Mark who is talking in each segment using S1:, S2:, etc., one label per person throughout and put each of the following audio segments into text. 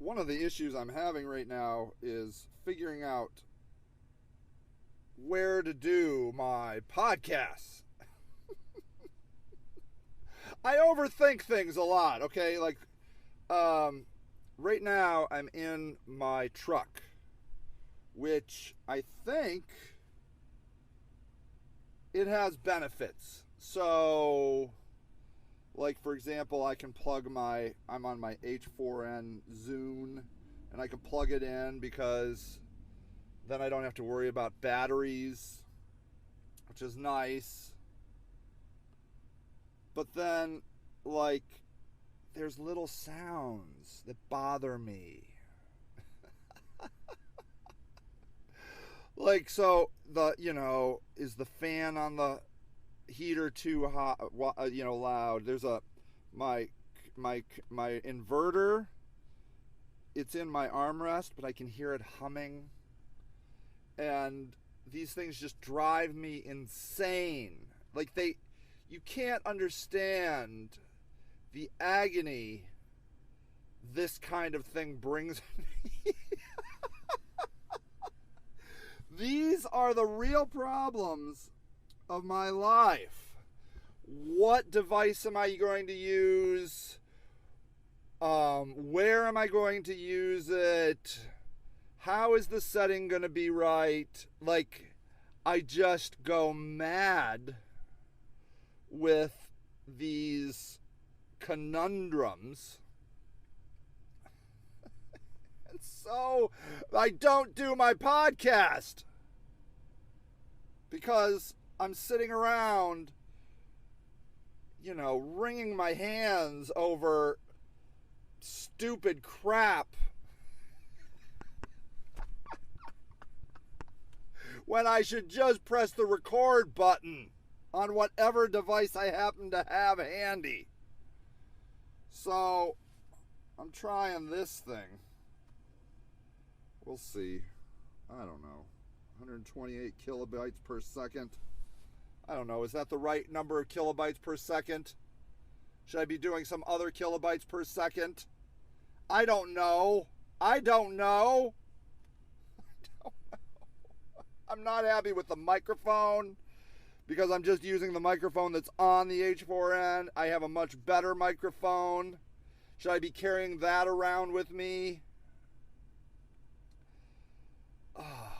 S1: one of the issues I'm having right now is figuring out where to do my podcasts. I overthink things a lot, okay? Like, right now I'm in my truck, which I think it has benefits. So, like, for example, I can plug I'm on my H4n Zune, and I can plug it in because then I don't have to worry about batteries, which is nice. But then, like, there's little sounds that bother me. Like, so is the fan on the heater too hot, loud? There's my inverter. It's in my armrest, but I can hear it humming. And these things just drive me insane. Like, you can't understand the agony this kind of thing brings me. These are the real problems of my life. What device am I going to use? Where am I going to use it? How is the setting going to be right? Like, I just go mad with these conundrums. And so I don't do my podcast because I'm sitting around, wringing my hands over stupid crap when I should just press the record button on whatever device I happen to have handy. So, I'm trying this thing. We'll see. I don't know. 128 kilobytes per second. I don't know. Is that the right number of kilobytes per second? Should I be doing some other kilobytes per second? I don't know. I'm not happy with the microphone because I'm just using the microphone that's on the H4n. I have a much better microphone. Should I be carrying that around with me? Oh.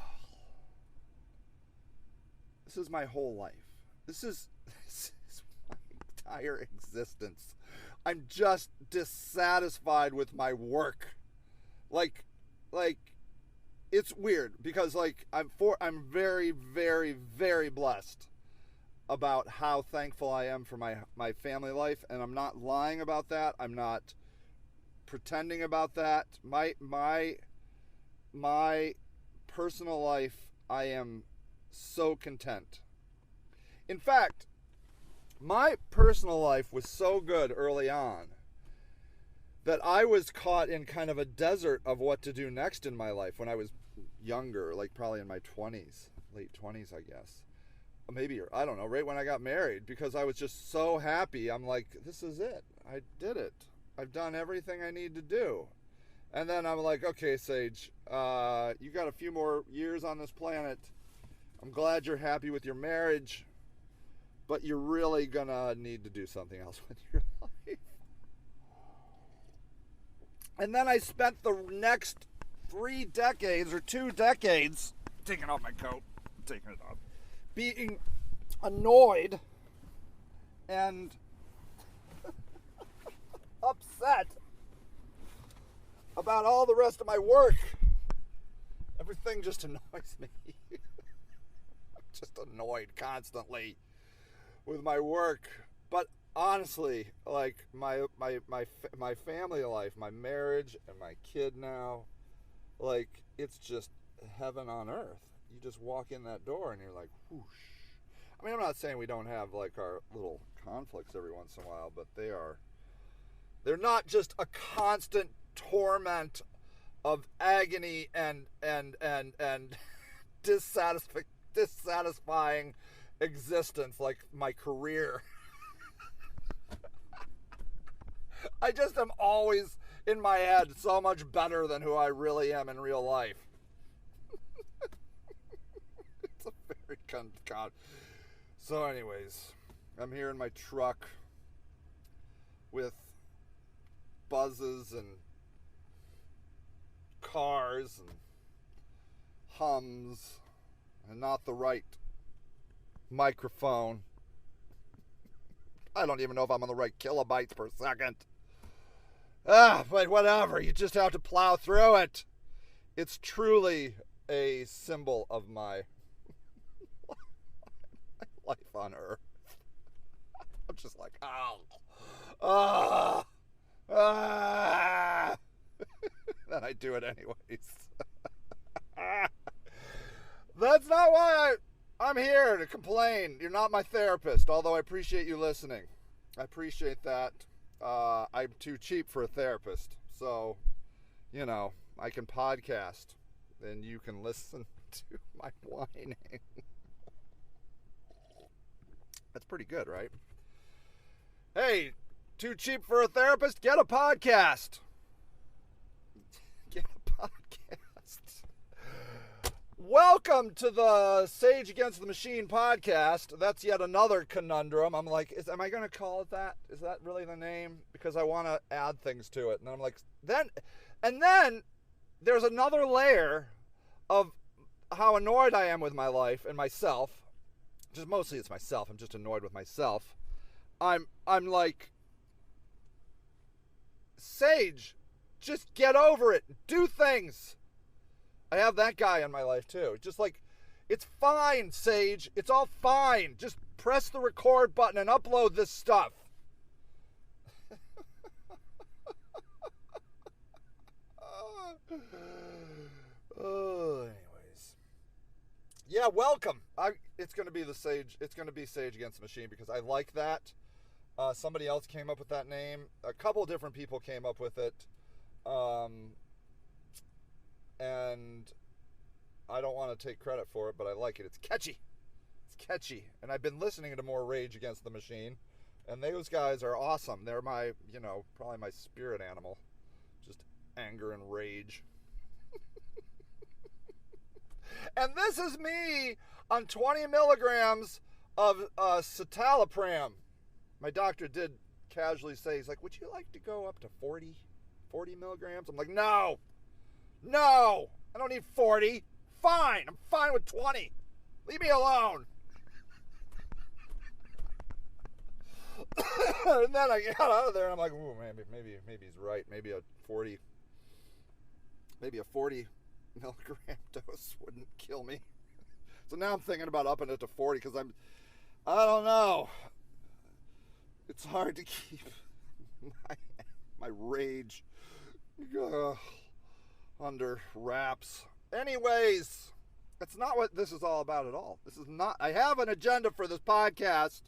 S1: This is my whole life. This is my entire existence. I'm just dissatisfied with my work. Like it's weird because I'm very, very, very blessed about how thankful I am for my family life, and I'm not lying about that. I'm not pretending about that. My personal life, I am so content. In fact, my personal life was so good early on that I was caught in kind of a desert of what to do next in my life when I was younger, like probably in my 20s, late 20s, I guess. Maybe, I don't know, right when I got married, because I was just so happy. I'm like, this is it. I did it. I've done everything I need to do. And then I'm like, okay, Sage, you got a few more years on this planet. I'm glad you're happy with your marriage, but you're really gonna need to do something else with your life. And then I spent the next 3 decades or 2 decades, taking off my coat, taking it off, being annoyed and upset about all the rest of my work. Everything just annoys me. I'm just annoyed constantly with my work. But honestly, like my family life, my marriage and my kid now, like, it's just heaven on earth. You just walk in that door and you're like, whoosh. I mean, I'm not saying we don't have like our little conflicts every once in a while, but they're not just a constant torment of agony and dissatisfying existence like my career. I just am always in my head so much better than who I really am in real life. It's a very God. So anyways, I'm here in my truck with buzzes and cars and hums and not the right microphone. I don't even know if I'm on the right kilobytes per second. But whatever, you just have to plow through it. It's truly a symbol of my life on Earth. I'm just like, then I do it anyways. That's not why I'm here to complain. You're not my therapist, although I appreciate you listening. I appreciate that. I'm too cheap for a therapist, so, I can podcast, and you can listen to my whining. That's pretty good, right? Hey, too cheap for a therapist? Get a podcast. Get a podcast. Welcome to the Sage Against the Machine podcast. That's yet another conundrum. I'm like, am I going to call it that? Is that really the name? Because I want to add things to it. And I'm like, then there's another layer of how annoyed I am with my life and myself. Just mostly it's myself. I'm just annoyed with myself. I'm like, Sage, just get over it. Do things. I have that guy in my life too. Just like, it's fine, Sage. It's all fine. Just press the record button and upload this stuff. Anyways. Yeah, welcome. It's going to be Sage Against the Machine because I like that. Somebody else came up with that name. A couple different people came up with it. And I don't want to take credit for it, but I like it. It's catchy. And I've been listening to more Rage Against the Machine, and those guys are awesome. They're my, probably my spirit animal. Just anger and rage. And this is me on 20 milligrams of citalopram. My doctor did casually say, he's like, would you like to go up to 40 milligrams? I'm like, no, I don't need 40. Fine, I'm fine with 20. Leave me alone. And then I got out of there and I'm like, ooh, maybe he's right. Maybe a 40 milligram dose wouldn't kill me. So now I'm thinking about upping it to 40 because I don't know. It's hard to keep my rage under wraps. Anyways, that's not what this is all about at all. I have an agenda for this podcast,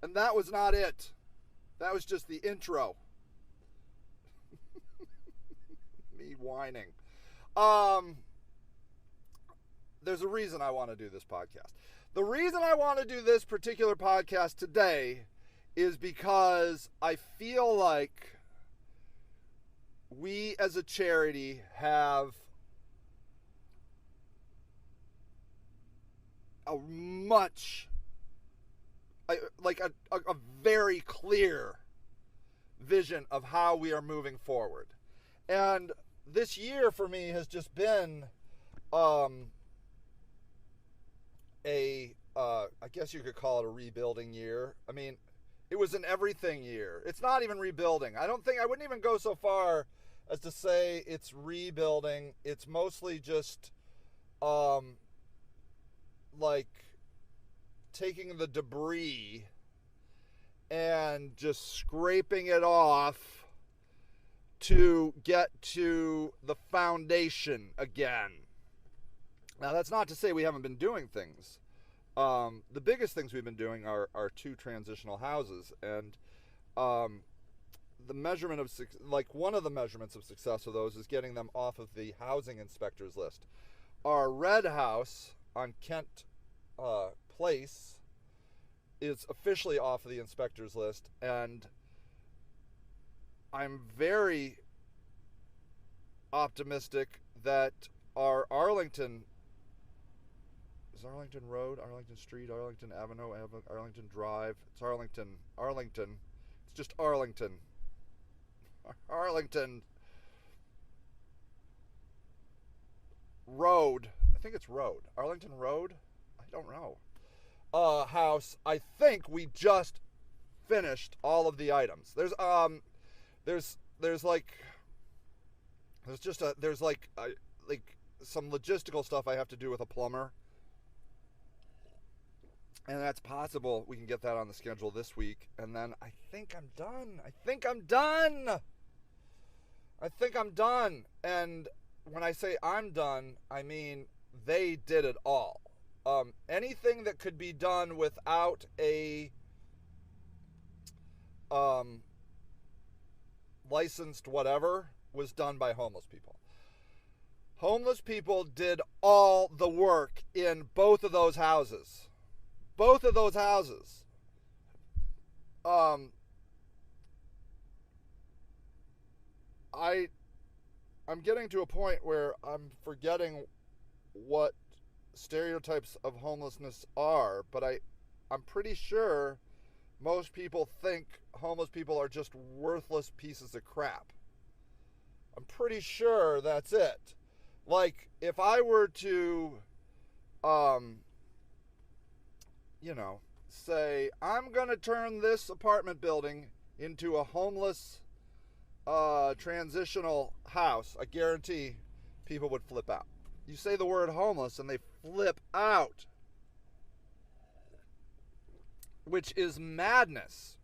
S1: and that was not it. That was just the intro. Me whining. There's a reason I want to do this podcast. The reason I want to do this particular podcast today is because I feel like we as a charity have a very clear vision of how we are moving forward. And this year for me has just been I guess you could call it a rebuilding year. I mean, it was an everything year. It's not even rebuilding. I wouldn't even go so far as to say it's rebuilding. It's mostly just like taking the debris and just scraping it off to get to the foundation again. Now, that's not to say we haven't been doing things. The biggest things we've been doing are 2 transitional houses, and the measurement of one of the measurements of success of those is getting them off of the housing inspectors list. Our red house on Kent Place is officially off of the inspectors list, and I'm very optimistic that our Arlington, is Arlington Road, Arlington Street, Arlington Avenue, Arlington Drive, it's Arlington, it's just Arlington, Arlington Road, I think it's Road, Arlington Road, I don't know, house, I think we just finished all of the items. There's some logistical stuff I have to do with a plumber, and that's possible we can get that on the schedule this week, and then I think I'm done. And when I say I'm done, I mean they did it all. Anything that could be done without a licensed whatever was done by homeless people. Homeless people did all the work in both of those houses. I'm getting to a point where I'm forgetting what stereotypes of homelessness are, but I'm pretty sure most people think homeless people are just worthless pieces of crap. I'm pretty sure that's it. Like, if I were to, say, I'm going to turn this apartment building into a homeless transitional house, I guarantee people would flip out. You say the word homeless and they flip out, which is madness.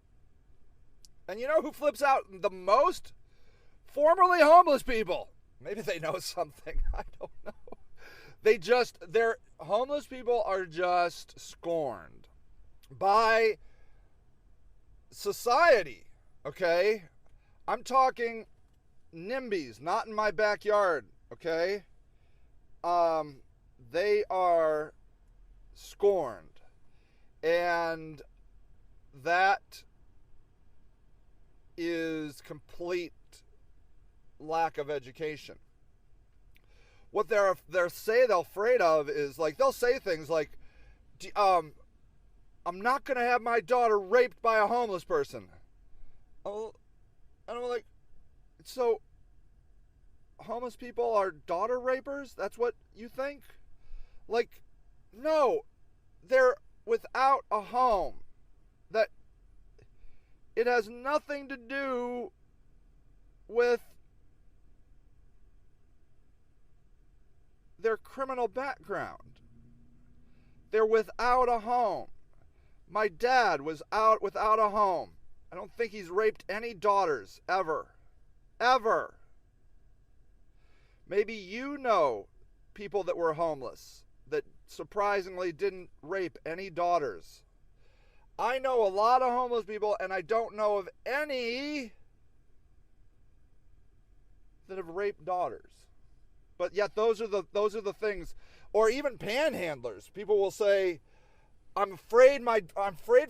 S1: And you know who flips out the most? Formerly homeless people. Maybe they know something. I don't know. Homeless people are just scorned by society, okay? I'm talking NIMBYs, not in my backyard, okay? They are scorned. And that is complete lack of education. What they're afraid of is, like, they'll say things like, I'm not going to have my daughter raped by a homeless person. And I'm like, so homeless people are daughter rapers? That's what you think? Like, no, they're without a home. That it has nothing to do with their criminal background. They're without a home. My dad was out without a home. I don't think he's raped any daughters ever. Ever. Maybe you know people that were homeless that surprisingly didn't rape any daughters. I know a lot of homeless people, and I don't know of any that have raped daughters. But yet those are the things. Or even panhandlers. People will say, I'm afraid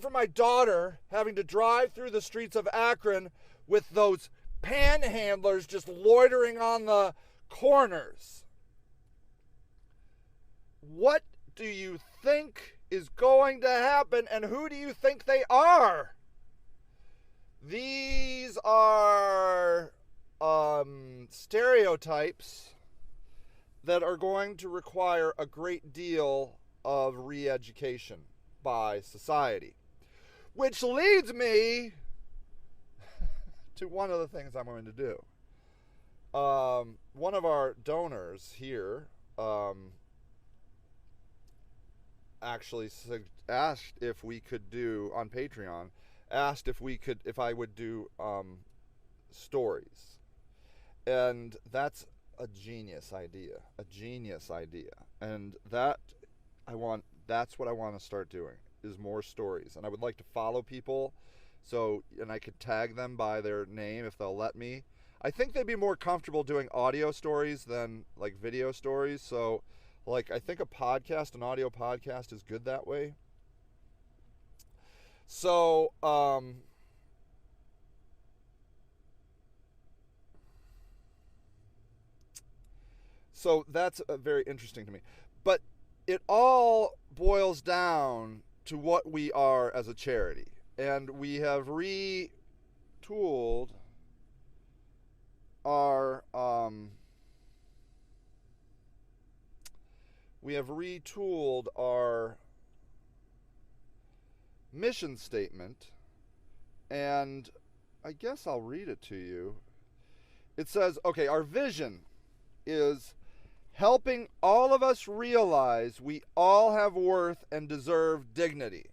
S1: for my daughter having to drive through the streets of Akron with those panhandlers just loitering on the corners. What do you think is going to happen, and who do you think they are? These are stereotypes that are going to require a great deal of re-education by society. Which leads me to one of the things I'm going to do. One of our donors here actually asked if we could do, on Patreon, asked if I would do stories. And that's a genius idea. And that's what I want to start doing, is more stories. And I would like to follow people, and I could tag them by their name if they'll let me. I think they'd be more comfortable doing audio stories than like video stories. So, like, I think an audio podcast is good that way. So, So that's very interesting to me. But it all boils down to what we are as a charity. And we have retooled our mission statement, and I guess I'll read it to you. It says, okay, our vision is helping all of us realize we all have worth and deserve dignity.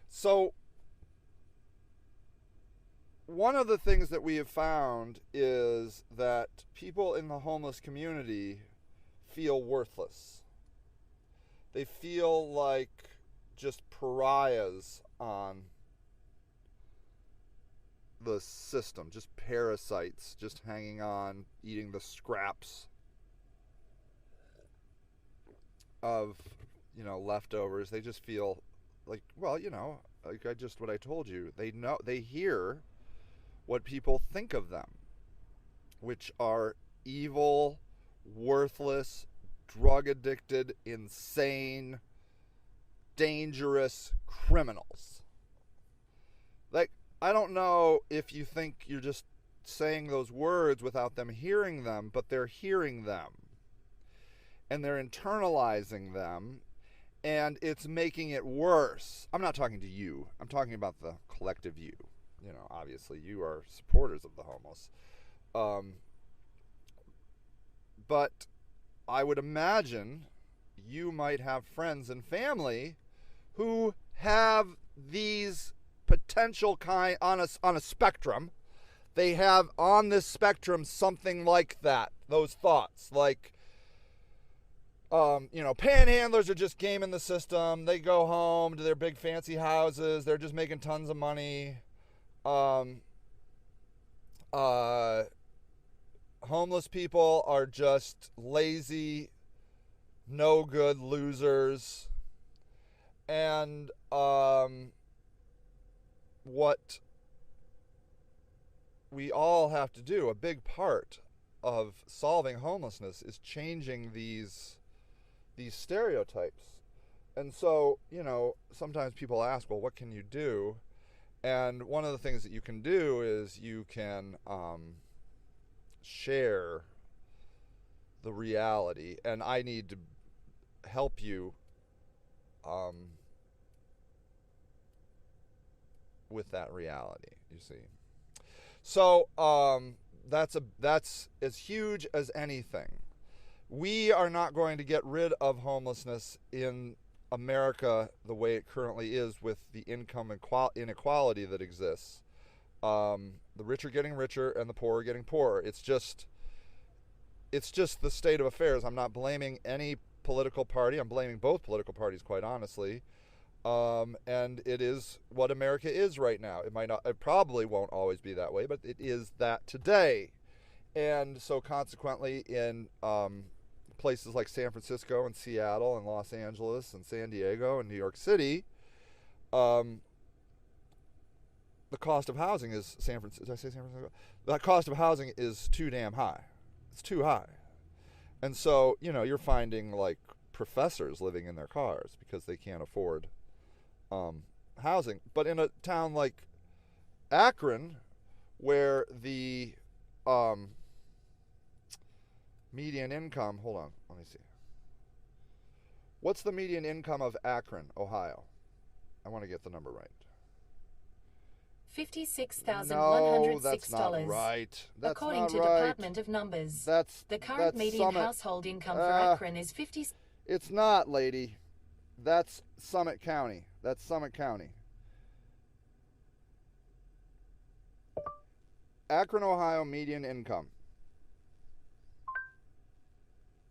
S1: So one of the things that we have found is that people in the homeless community feel worthless. They feel like just pariahs on the system, just parasites, just hanging on, eating the scraps of, leftovers. They just feel like, well, like what I told you. They hear what people think of them, which are evil, worthless, drug-addicted, insane, dangerous criminals. Like, I don't know if you think you're just saying those words without them hearing them, but they're hearing them. And they're internalizing them, and it's making it worse. I'm not talking to you. I'm talking about the collective you. Obviously you are supporters of the homeless. But I would imagine you might have friends and family who have these potential on a spectrum. They have on this spectrum something like that, those thoughts, like, panhandlers are just gaming the system. They go home to their big fancy houses. They're just making tons of money. Homeless people are just lazy, no good losers. And what we all have to do, a big part of solving homelessness, is changing these stereotypes. And so, sometimes people ask, well, what can you do? And one of the things that you can do is you can share the reality, and I need to help you with that reality, you see. So that's as huge as anything. We are not going to get rid of homelessness in America the way it currently is, with the income inequality that exists. The rich are getting richer and the poor are getting poorer. It's just the state of affairs. I'm not blaming any political party. I'm blaming both political parties, quite honestly. And it is what America is right now. It probably won't always be that way, but it is that today. And so consequently, in places like San Francisco and Seattle and Los Angeles and San Diego and New York City, the cost of housing is San Francisco. Did I say San Francisco? The cost of housing is too damn high. It's too high. And so, you're finding like professors living in their cars because they can't afford housing. But in a town like Akron, where the median income, hold on, let me see. What's the median income of Akron, Ohio? I want to get the number right.
S2: $56,106.
S1: No, that's not right. That's
S2: according
S1: not
S2: to
S1: right.
S2: Department of Numbers. The current
S1: that's
S2: median
S1: Summit.
S2: household income for Akron is 50.
S1: It's not, lady. That's Summit County. That's Summit County. Akron, Ohio, median income.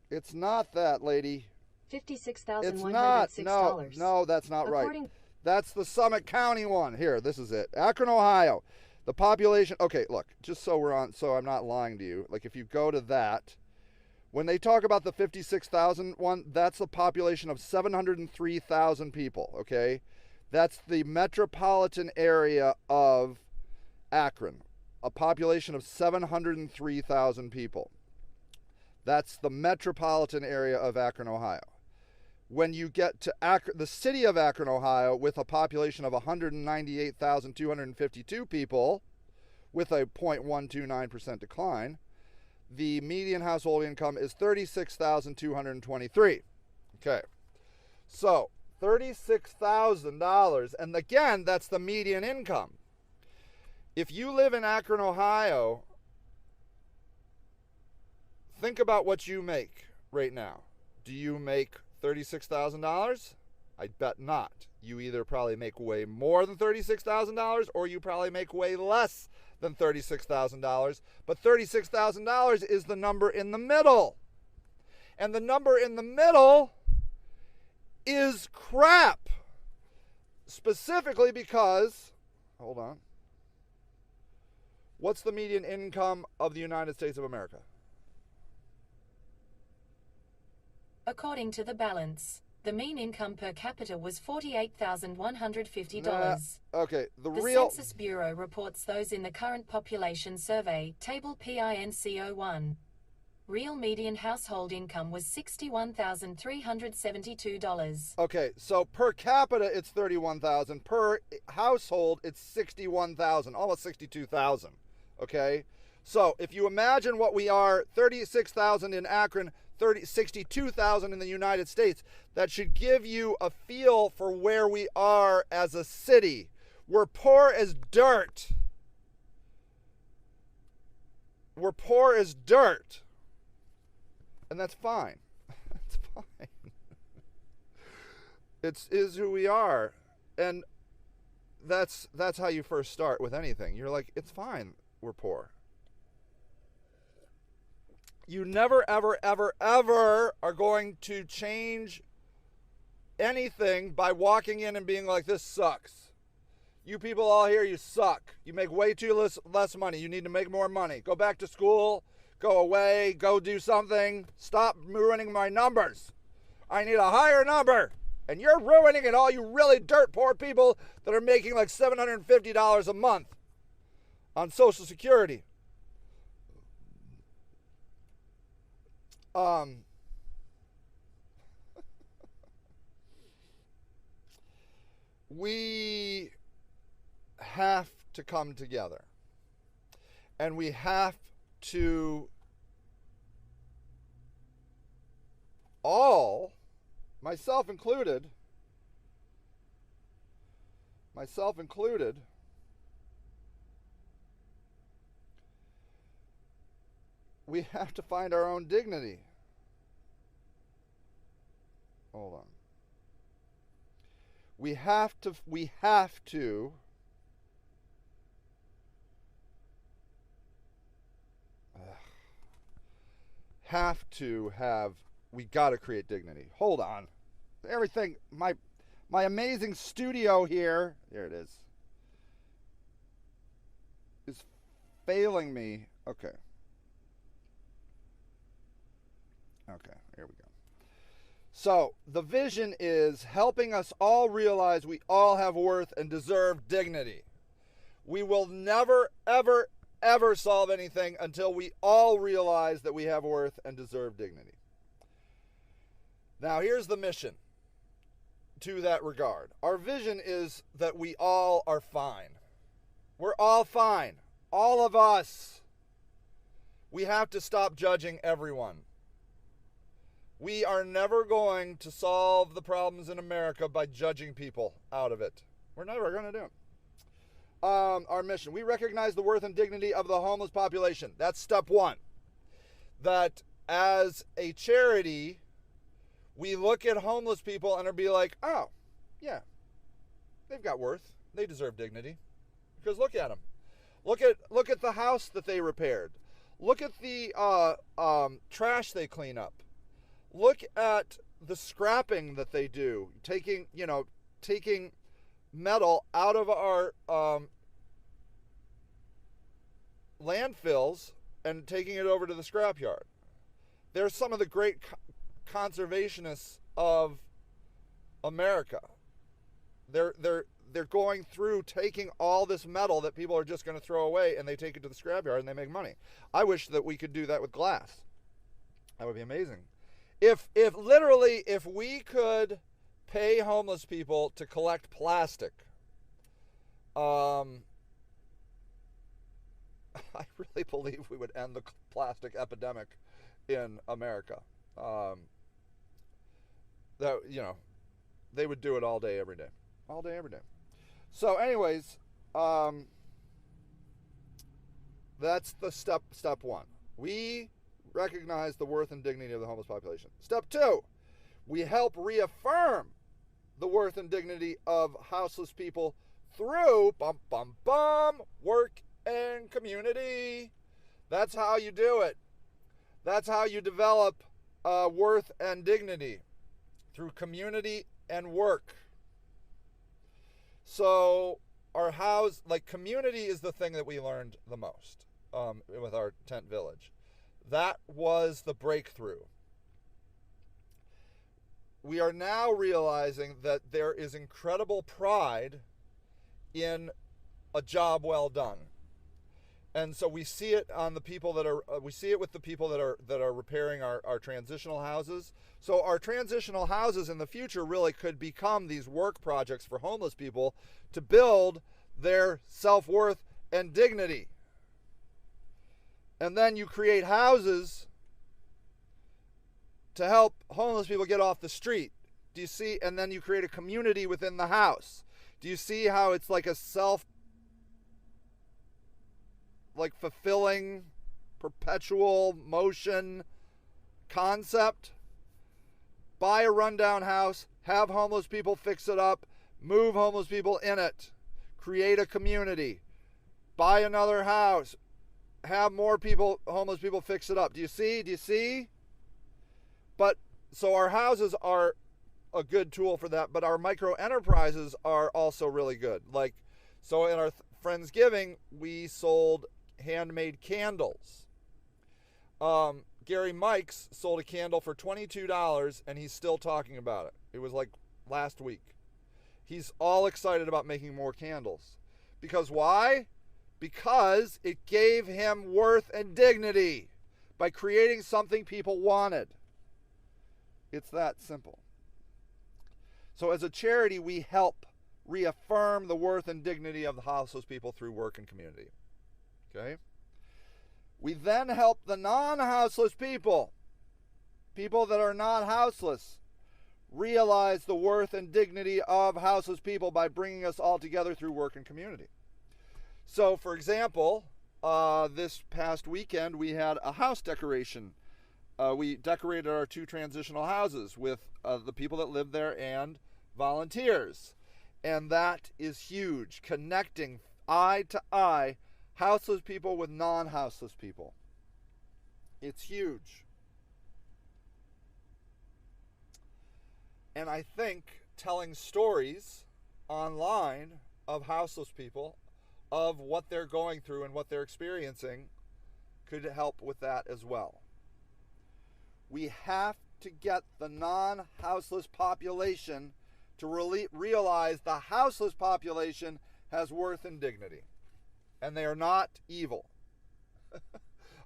S1: It's not that, lady.
S2: $56,106.
S1: No, that's not right. That's the Summit County one. Here, this is it. Akron, Ohio. The population. Okay, look, just so I'm not lying to you. Like, if you go to that, when they talk about the 56,000 one, that's the population of 703,000 people, okay? That's the metropolitan area of Akron, a population of 703,000 people. That's the metropolitan area of Akron, Ohio. When you get to Akron, the city of Akron, Ohio, with a population of 198,252 people, with a 0.129% decline, the median household income is $36,223. Okay. So, $36,000, and again, that's the median income. If you live in Akron, Ohio, think about what you make right now. Do you make $36,000? I bet not. You either probably make way more than $36,000 or you probably make way less than $36,000. But $36,000 is the number in the middle. And the number in the middle is crap. Specifically because, hold on. What's the median income of the United States of America?
S2: According to the balance, the mean income per capita was $48,150.
S1: Okay,
S2: the
S1: real
S2: Census Bureau reports those in the current population survey, table PINC01. Real median household income was $61,372.
S1: Okay, so per capita it's $31,000. Per household it's $61,000, almost $62,000. Okay, so if you imagine what we are, $36,000 in Akron, $62,000 in the United States, that should give you a feel for where we are as a city. We're poor as dirt. We're poor as dirt. And that's fine. That's fine. It is who we are. And that's how you first start with anything. You're like, it's fine, we're poor. You never, ever, ever, ever are going to change anything by walking in and being like, this sucks. You people all here, you suck. You make way too less money. You need to make more money. Go back to school. Go away. Go do something. Stop ruining my numbers. I need a higher number. And you're ruining it, all you really dirt poor people that are making like $750 a month on Social Security. We have to come together, and we have to all, myself included, we have to find our own dignity. Hold on. We have to we got to create dignity. Hold on. Everything, my amazing studio here, there it is failing me. Okay, here we go. So, the vision is helping us all realize we all have worth and deserve dignity. We will never, ever, ever solve anything until we all realize that we have worth and deserve dignity. Now, here's the mission to that regard. Our vision is that we all are fine. We're all fine. All of us. We have to stop judging everyone. We are never going to solve the problems in America by judging people out of it. We're never going to do it. Our mission. We recognize the worth and dignity of the homeless population. That's step one. That as a charity, we look at homeless people and be like, oh, yeah, they've got worth. They deserve dignity. Because look at them. Look at the house that they repaired. Look at the trash they clean up. Look at the scrapping that they do, taking metal out of our landfills and taking it over to the scrapyard. They're some of the great conservationists of America. They're going through taking all this metal that people are just going to throw away, and they take it to the scrapyard and they make money. I wish that we could do that with glass. That would be amazing. If literally, if we could pay homeless people to collect plastic, I really believe we would end the plastic epidemic in America. That, you know, they would do it all day, every day. All day, every day. So anyways, that's the step one. We recognize the worth and dignity of the homeless population. Step two, we help reaffirm the worth and dignity of houseless people through work and community. That's how you do it. That's how you develop worth and dignity, through community and work. So our community is the thing that we learned the most with our tent village. That was the breakthrough. We are now realizing that there is incredible pride in a job well done. And so we see it on the people that are, we see it with the people that are repairing our transitional houses. So our transitional houses in the future really could become these work projects for homeless people to build their self-worth and dignity. And then you create houses to help homeless people get off the street. Do you see? And then you create a community within the house. Do you see how it's like a fulfilling, perpetual motion concept? Buy a rundown house, have homeless people fix it up, move homeless people in it, create a community. Buy another house, have more homeless people fix it up. Do you see? But so our houses are a good tool for that, but our micro enterprises are also really good. Like, so in our Friendsgiving, we sold handmade candles. Gary Mikes sold a candle for $22, and he's still talking about it. It was like last week. He's all excited about making more candles. Because why? Because it gave him worth and dignity by creating something people wanted. It's that simple. So as a charity, we help reaffirm the worth and dignity of the houseless people through work and community. Okay? We then help the non-houseless people that are not houseless, realize the worth and dignity of houseless people by bringing us all together through work and community. So, for example, this past weekend we had a house decoration. We decorated our 2 transitional houses with the people that live there and volunteers. And that is huge, connecting eye to eye houseless people with non-houseless people. It's huge. And I think telling stories online of houseless people, of what they're going through and what they're experiencing, could help with that as well. We have to get the non-houseless population to realize the houseless population has worth and dignity. And they are not evil.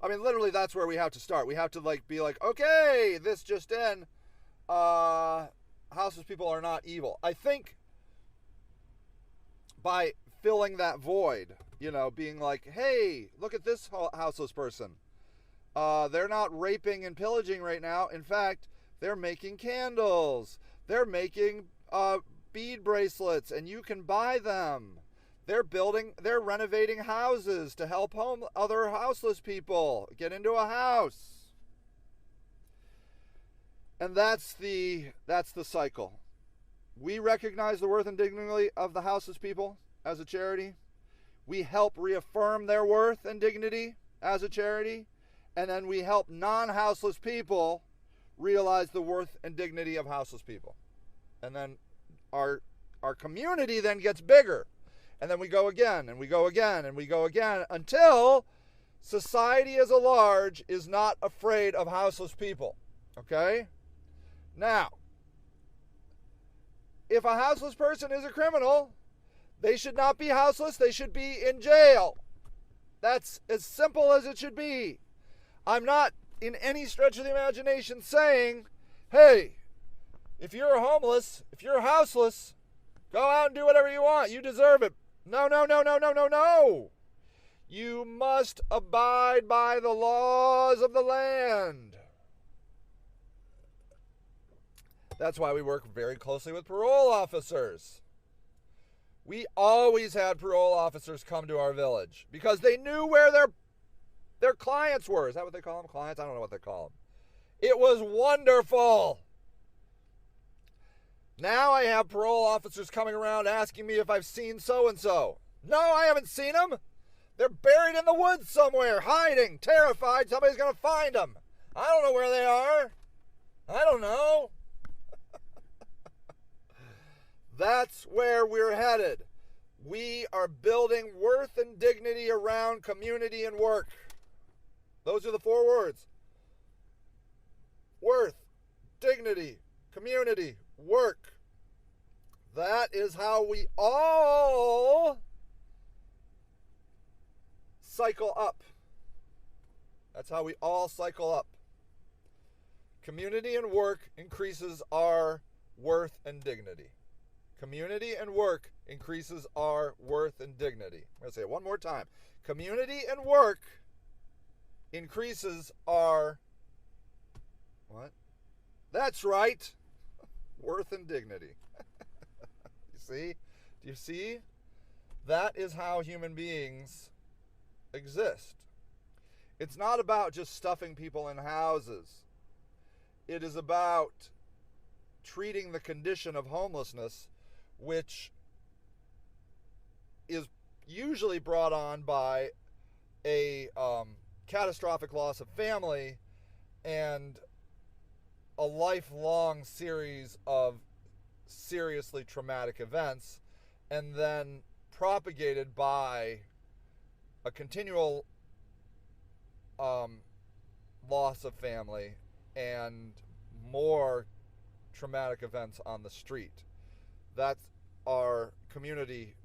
S1: I mean, literally, that's where we have to start. We have to be like, okay, this just in, houseless people are not evil. I think by filling that void, being like, hey, look at this houseless person. They're not raping and pillaging right now. In fact, they're making candles. They're making bead bracelets, and you can buy them. They're renovating houses to help other houseless people get into a house. And that's the cycle. We recognize the worth and dignity of the houseless people as a charity. We help reaffirm their worth and dignity as a charity. And then we help non-houseless people realize the worth and dignity of houseless people. And then our community then gets bigger. And then we go again, and we go again, and we go again, until society as a large is not afraid of houseless people. Okay? Now, if a houseless person is a criminal, they should not be houseless, they should be in jail. That's as simple as it should be. I'm not in any stretch of the imagination saying, hey, if you're homeless, if you're houseless, go out and do whatever you want. You deserve it. No, no, no, no, no, no, no. You must abide by the laws of the land. That's why we work very closely with parole officers. We always had parole officers come to our village because they knew where their clients were. Is that what they call them? Clients? I don't know what they call them. It was wonderful. Now I have parole officers coming around asking me if I've seen so-and-so. No, I haven't seen them. They're buried in the woods somewhere, hiding, terrified somebody's going to find them. I don't know where they are. I don't know. That's where we're headed. We are building worth and dignity around community and work. Those are the 4 words. Worth, dignity, community, work. That is how we all cycle up. That's how we all cycle up. Community and work increases our worth and dignity. Community and work increases our worth and dignity. I'm going to say it one more time. Community and work increases our, what? That's right. Worth and dignity. You see? Do you see? That is how human beings exist. It's not about just stuffing people in houses. It is about treating the condition of homelessness, which is usually brought on by a catastrophic loss of family and a lifelong series of seriously traumatic events, and then propagated by a continual loss of family and more traumatic events on the street. That's our community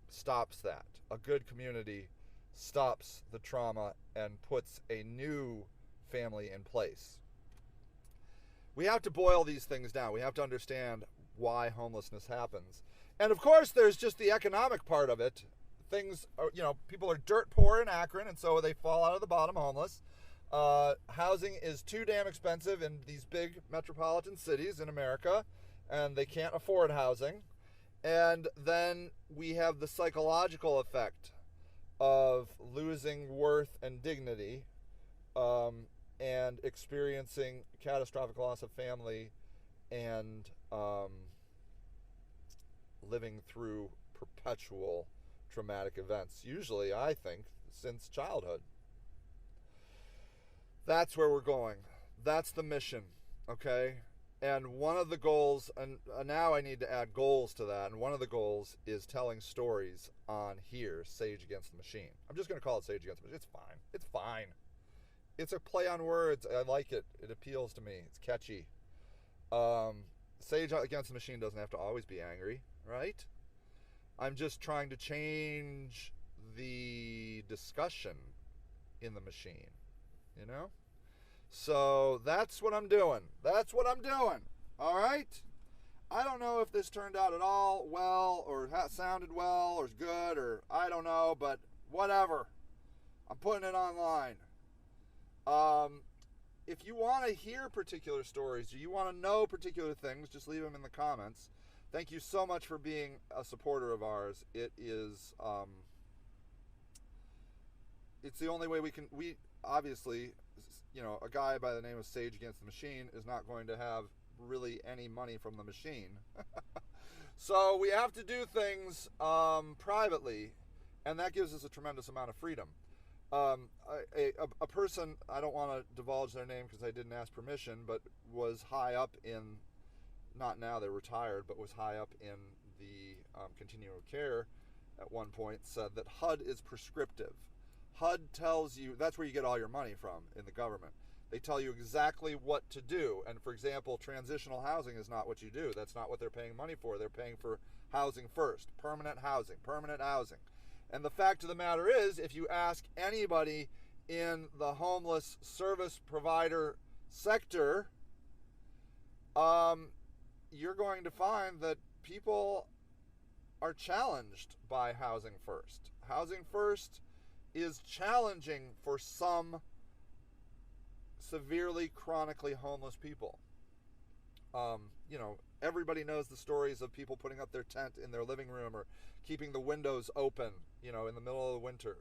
S1: stops that. A good community stops the trauma and puts a new family in place. We have to boil these things down. We have to understand why homelessness happens. And of course, there's just the economic part of it. Things are, people are dirt poor in Akron, and so they fall out of the bottom homeless. Housing is too damn expensive in these big metropolitan cities in America, and they can't afford housing. And then we have the psychological effect of losing worth and dignity, and experiencing catastrophic loss of family, and living through perpetual traumatic events, usually, I think, since childhood. That's where we're going. That's the mission, okay? And one of the goals, and now I need to add goals to that, and one of the goals is telling stories on here, Sage Against the Machine. I'm just going to call it Sage Against the Machine. It's fine. It's fine. It's a play on words. I like it. It appeals to me. It's catchy. Sage Against the Machine doesn't have to always be angry, right? I'm just trying to change the discussion in the machine, So that's what I'm doing. That's what I'm doing. All right? I don't know if this turned out at all well, or sounded well, or is good, or I don't know, but whatever. I'm putting it online. If you want to hear particular stories, or you want to know particular things, just leave them in the comments. Thank you so much for being a supporter of ours. It is, it's the only way we obviously, a guy by the name of Sage Against the Machine is not going to have really any money from the machine. So we have to do things privately, and that gives us a tremendous amount of freedom. A person, I don't want to divulge their name because I didn't ask permission, but was high up in, not now, they're retired, but was high up in the continuum of care at one point, said that HUD is prescriptive. HUD tells you, that's where you get all your money from in the government. They tell you exactly what to do. And for example, transitional housing is not what you do. That's not what they're paying money for. They're paying for housing first. Permanent housing. And the fact of the matter is, if you ask anybody in the homeless service provider sector, you're going to find that people are challenged by Housing First. Housing First is challenging for some severely, chronically homeless people. Everybody knows the stories of people putting up their tent in their living room or keeping the windows open, in the middle of the winter.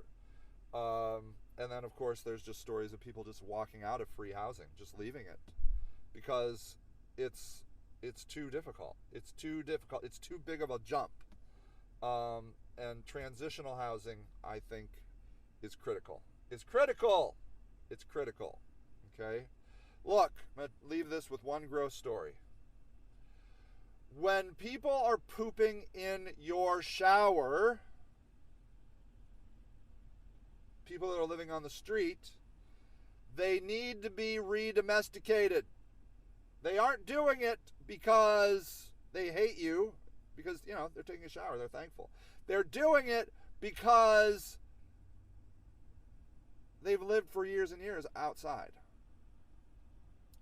S1: And then, of course, there's just stories of people just walking out of free housing, just leaving it because it's too difficult. It's too difficult. It's too big of a jump. And transitional housing, I think, is critical. It's critical. It's critical. Okay? Look, I'm going to leave this with one gross story. When people are pooping in your shower, people that are living on the street, they need to be re-domesticated. They aren't doing it because they hate you, because, they're taking a shower, they're thankful. They're doing it because they've lived for years and years outside.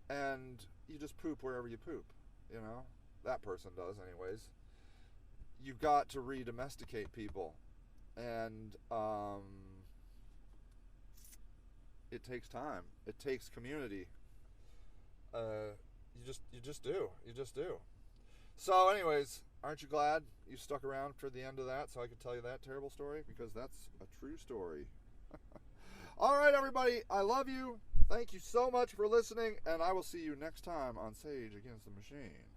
S1: And you just poop wherever you poop, That person does anyways. You've got to re-domesticate people. And it takes time. It takes community. You just do. You just do. So anyways, aren't you glad you stuck around for the end of that so I could tell you that terrible story? Because that's a true story. All right, everybody. I love you. Thank you so much for listening, and I will see you next time on Sage Against the Machine.